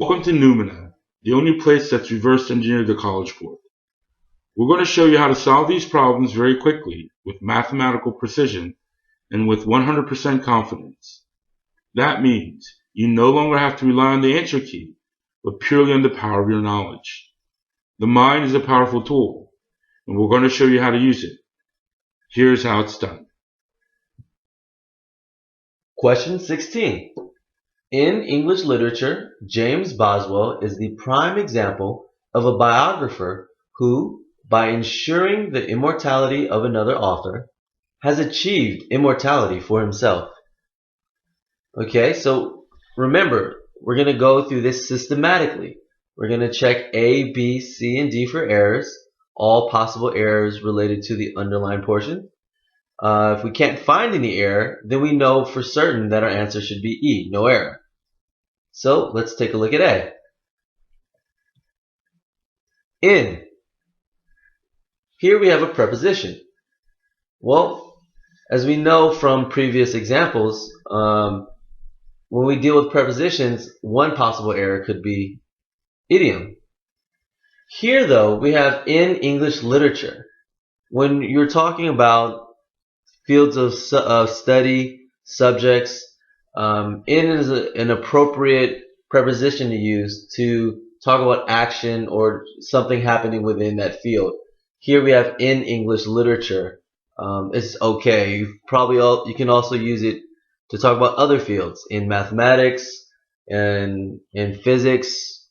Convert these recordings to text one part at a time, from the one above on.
Welcome to Noumena, the only place that's reverse engineered the College Board. We're going to show you how to solve these problems very quickly with mathematical precision and with 100% confidence. That means you no longer have to rely on the answer key, but purely on the power of your knowledge. The mind is a powerful tool, and we're going to show you how to use it. Here's how it's done. Question 16. In English literature, James Boswell is the prime example of a biographer who, by ensuring the immortality of another author, has achieved immortality for himself. Okay, so remember, we're going to go through this systematically. We're going to check A, B, C, and D for errors, all possible errors related to the underlined portion. If we can't find any error, then we know for certain that our answer should be E, no error. So let's take a look at A. In. Here we have a preposition. Well, as we know from previous examples, when we deal with prepositions, one possible error could be idiom. Here, though, we have in English literature. When you're talking about fields of study, subjects, in is an appropriate preposition to use to talk about action or something happening within that field. Here we have in English literature. It's okay. You can also use it to talk about other fields in mathematics and in physics,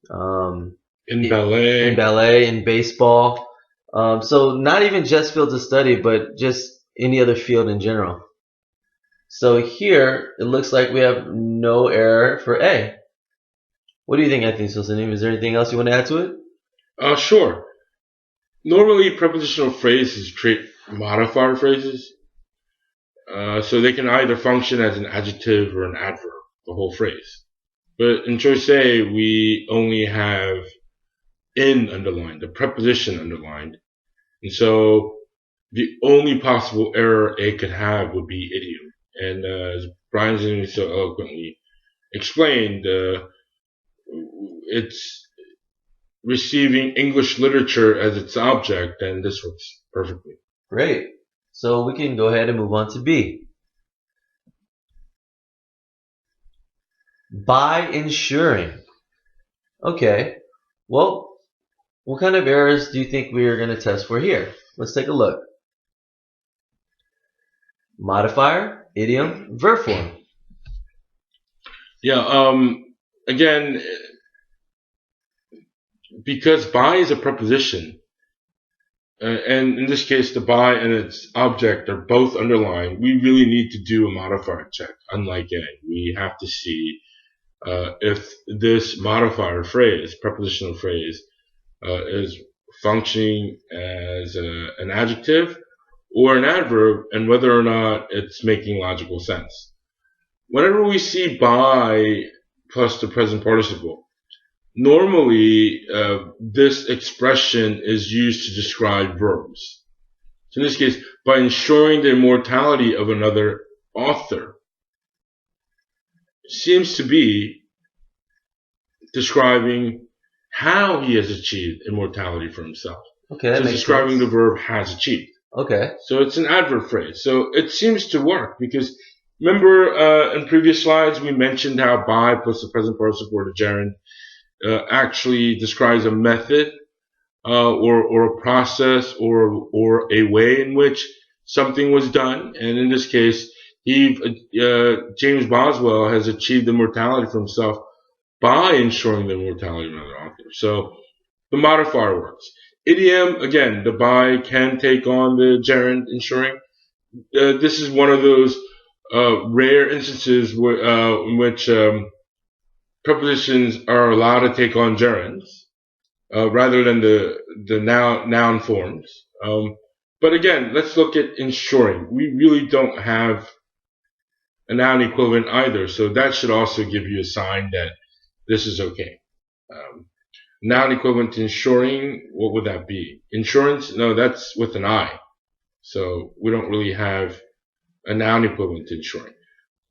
In ballet, in baseball. So not even just fields of study, but just any other field in general. So here it looks like we have no error for A. What do you think, Anthony Silsonim? Is there anything else you want to add to it? Sure. Normally, prepositional phrases create modifier phrases, so they can either function as an adjective or an adverb, the whole phrase. But in choice A, we only have in underlined, the preposition underlined, and so the only possible error A could have would be idiom. And as Brian so eloquently explained, it's receiving English literature as its object, and this works perfectly. Great. So we can go ahead and move on to B. By ensuring. Okay. Well, what kind of errors do you think we are going to test for here? Let's take a look. Modifier, idiom, verb form. Yeah, again, because by is a preposition, and in this case the by and its object are both underlined, we really need to do a modifier check. Unlike A, we have to see if this modifier phrase, prepositional phrase, is functioning as an adjective or an adverb, and whether or not it's making logical sense. Whenever we see by plus the present participle, normally this expression is used to describe verbs. So in this case, by ensuring the immortality of another author, seems to be describing how he has achieved immortality for himself. Okay, so describing the verb has achieved. Okay. So it's an adverb phrase. So it seems to work because remember in previous slides we mentioned how by plus the present participle or the gerund actually describes a method or a process or a way in which something was done. And in this case, James Boswell has achieved immortality for himself by ensuring the immortality of another author. So the modifier works. Idiom, again, the by can take on the gerund ensuring. This is one of those rare instances in which prepositions are allowed to take on gerunds rather than the noun forms. But again, let's look at ensuring. We really don't have a noun equivalent either, so that should also give you a sign that this is okay. Noun equivalent to ensuring, what would that be? Insurance? No, that's with an I. So we don't really have a noun equivalent to ensuring.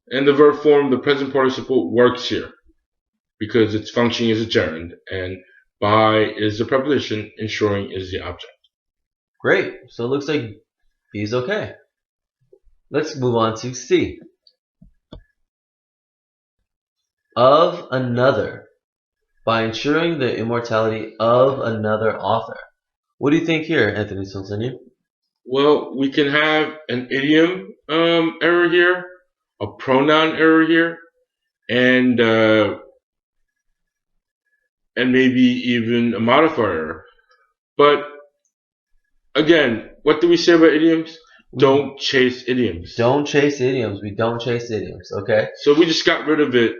And the verb form, the present participle, works here. because it's functioning as a gerund, and by is the preposition, ensuring is the object. Great. So it looks like B is okay. Let's move on to C. Of another, by ensuring the immortality of another author. What do you think here, Anthony Sonsani? Well, we can have an idiom error here, a pronoun error here, and maybe even a modifier error. But again, what do we say about idioms? Don't chase idioms. Don't chase idioms. We don't chase idioms. Okay. So we just got rid of it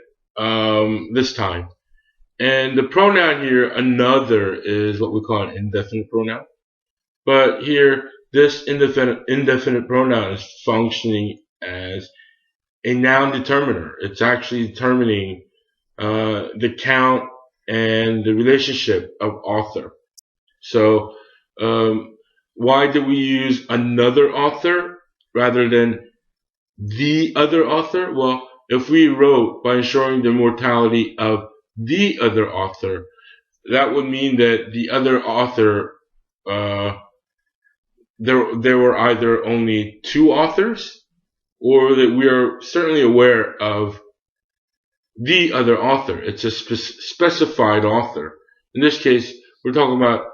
this time. And the pronoun here, another, is what we call an indefinite pronoun. But here, this indefinite pronoun is functioning as a noun determiner. It's actually determining the count and the relationship of author. So why do we use another author rather than the other author? Well, if we wrote by ensuring the immortality of the other author, that would mean that the other author, there were either only two authors, or that we are certainly aware of the other author. It's a specified author. In this case, we're talking about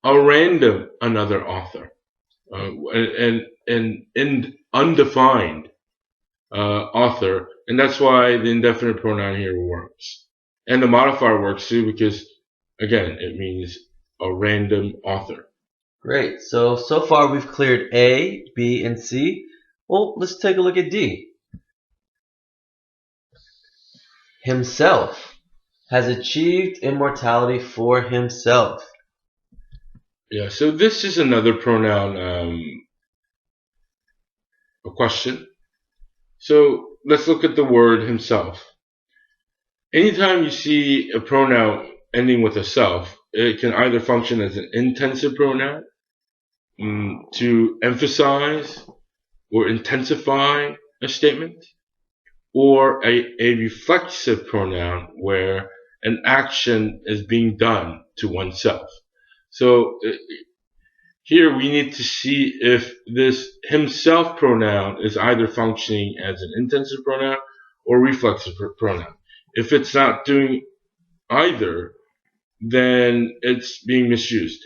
a random another author, and undefined author, and that's why the indefinite pronoun here works. And the modifier works too, because again, it means a random author. Great. So far we've cleared A, B, and C. Well, let's take a look at D. Himself has achieved immortality for himself. Yeah, so this is another pronoun, a question. So let's look at the word himself. Anytime you see a pronoun ending with a self, it can either function as an intensive pronoun to emphasize or intensify a statement, or a reflexive pronoun where an action is being done to oneself. So here we need to see if this himself pronoun is either functioning as an intensive pronoun or reflexive pronoun. If it's not doing either, then it's being misused.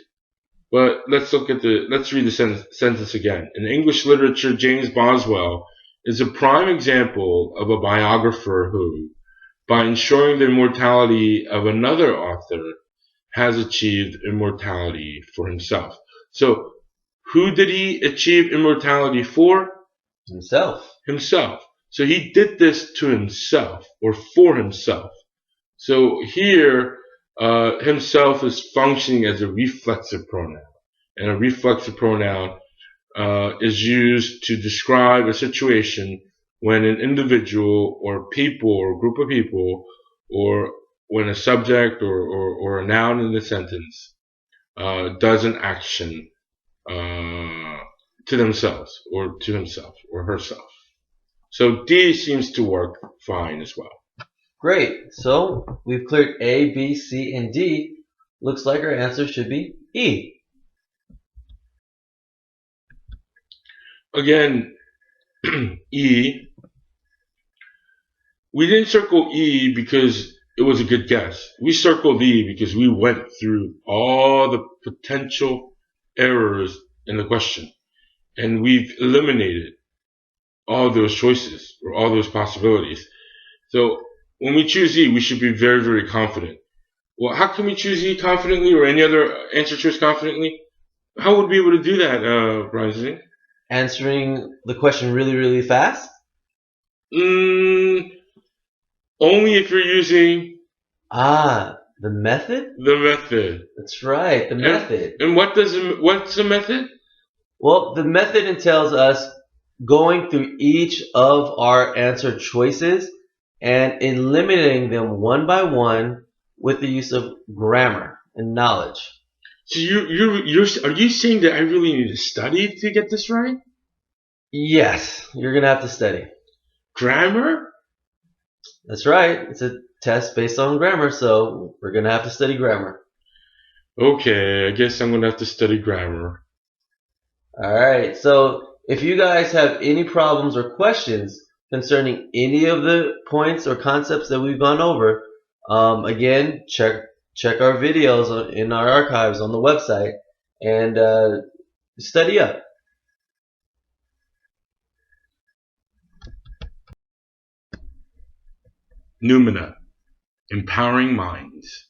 But let's read the sentence again. In English literature, James Boswell is a prime example of a biographer who, by ensuring the immortality of another author, has achieved immortality for himself. So, who did he achieve immortality for? Himself. Himself. So he did this to himself, or for himself. So here, himself is functioning as a reflexive pronoun. And a reflexive pronoun is used to describe a situation when an individual or people or group of people, or when a subject or a noun in the sentence does an action to themselves, or to himself or herself. So D seems to work fine as well. Great. So we've cleared A, B, C, and D. Looks like our answer should be E. Again, E. We didn't circle E because it was a good guess. We circled E because we went through all the potential errors in the question, and we've eliminated all those choices or all those possibilities. So when we choose E, we should be very, very confident. Well, how can we choose E confidently, or any other answer choice confidently? How would we be able to do that, Brian? Answering the question really, really fast? Only if you're using the method? the method. That's right, the method. And what's the method? Well, the method entails us going through each of our answer choices and eliminating them one by one with the use of grammar and knowledge. So are you saying that I really need to study to get this right? Yes, you're gonna have to study. Grammar? That's right. test based on grammar, so we're going to have to study grammar. Okay, I guess I'm going to have to study grammar. Alright, so if you guys have any problems or questions concerning any of the points or concepts that we've gone over, again, check our videos in our archives on the website and study up. Noumena, empowering minds.